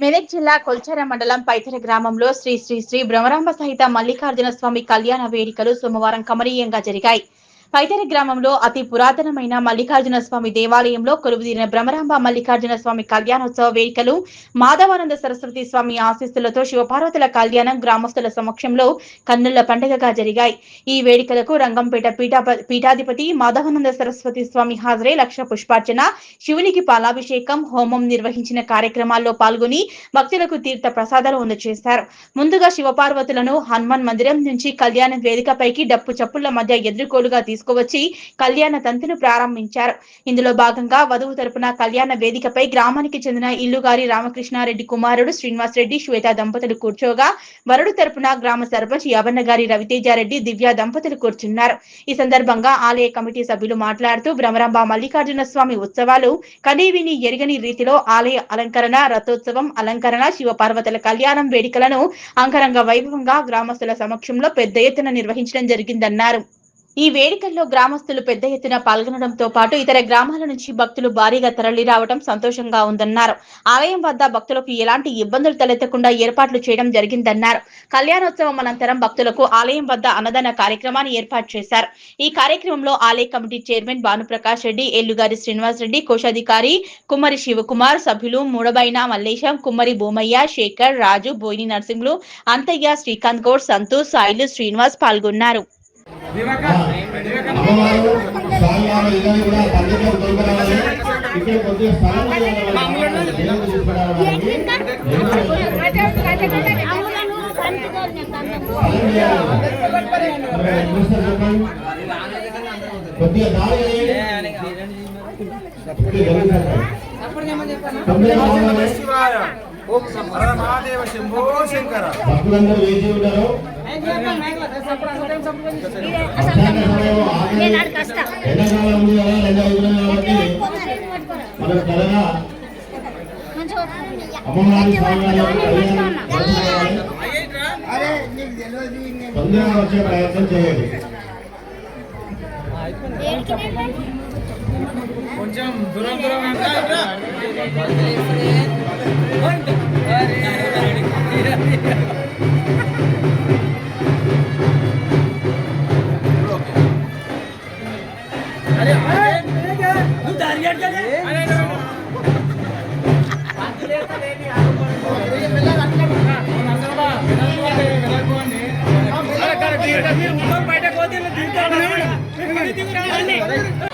మెదక్ జిల్లా కొల్చార మండలం పైతర గ్రామంలో శ్రీ శ్రీ శ్రీ భ్రమరాంబ సహిత మల్లికార్జున స్వామి కళ్యాణ వేడుకలు సోమవారం కమనీయంగా జరిగాయి. పైతర గ్రామంలో అతి పురాతనమైన మల్లికార్జున స్వామి దేవాలయంలో కొలువుదీరిన భ్రమరాంబ మల్లికార్జున స్వామి కళ్యాణోత్సవ వేడుకలు మాధవానంద సరస్వతి స్వామి ఆశీస్సులతో శివపార్వతుల కళ్యాణం గ్రామస్తుల సమక్షంలో కన్నుల పండుగగా జరిగాయి. ఈ వేడుకలకు రంగంపేట పీఠాధిపతి మాధవానంద సరస్వతి స్వామి హాజరై లక్ష పుష్పార్చన, శివునికి పాలాభిషేకం, హోమం నిర్వహించిన కార్యక్రమాల్లో పాల్గొని భక్తులకు తీర్థ ప్రసాదాలు అందజేశారు. ముందుగా శివపార్వతులను హనుమాన్ మందిరం నుంచి కళ్యాణ వేదికపైకి డప్పు చప్పుళ్ల మధ్య ఎదుర్కోలుగా తీసుకువచ్చి కళ్యాణ తంతును ప్రారంభించారు. ఇందులో భాగంగా వధువు తరపున కళ్యాణ వేదికపై గ్రామానికి చెందిన ఇల్లుగారి రామకృష్ణారెడ్డి కుమారుడు శ్రీనివాస్ రెడ్డి, శ్వేత దంపతులు కూర్చోగా, వరుడు తరపున గ్రామ సర్పంచ్ యావన్న గారి రవితేజారెడ్డి, దివ్య దంపతులు కూర్చున్నారు. ఈ సందర్భంగా ఆలయ కమిటీ సభ్యులు మాట్లాడుతూ భ్రమరాంబ మల్లికార్జున స్వామి ఉత్సవాలు కనీవిని ఎరగని రీతిలో ఆలయ అలంకరణ, రథోత్సవం, అలంకరణ, శివపార్వతుల కళ్యాణం వేడుకలను అంగరంగ వైభవంగా గ్రామస్తుల సమక్షంలో పెద్ద ఎత్తున నిర్వహించడం జరిగిందన్నారు. ఈ వేడుకల్లో గ్రామస్తులు పెద్ద ఎత్తున పాల్గొనడంతో పాటు ఇతర గ్రామాల నుంచి భక్తులు భారీగా తరలి రావడం సంతోషంగా ఉందన్నారు. ఆలయం వద్ద భక్తులకు ఎలాంటి ఇబ్బందులు తలెత్తకుండా ఏర్పాట్లు చేయడం జరిగిందన్నారు. కళ్యాణోత్సవం అనంతరం భక్తులకు ఆలయం వద్ద అన్నదాన కార్యక్రమాన్ని ఏర్పాటు చేశారు. ఈ కార్యక్రమంలో ఆలయ కమిటీ చైర్మన్ భానుప్రకాష్ రెడ్డి, ఎల్లుగారి శ్రీనివాస్ రెడ్డి, కోశాధికారి కుమ్మరి శివకుమార్, సభ్యులు మూడబైన మల్లేశం, కుమ్మరి భూమయ్య, శేఖర్, రాజు, బోయిని నరసింహులు, అంతయ్య, శ్రీకాంత్ గౌడ్, సంతోష్, సాయిలు, శ్రీనివాస్ పాల్గొన్నారు. భక్తులందరూ వేచి ఉన్నారు. ఎండాకాలం ఉంది కదా, కాబట్టి మనం త్వరగా అమ్మవారి తొందరగా వచ్చే ప్రయత్నం చేయండి. కొంచెం దూరం బయట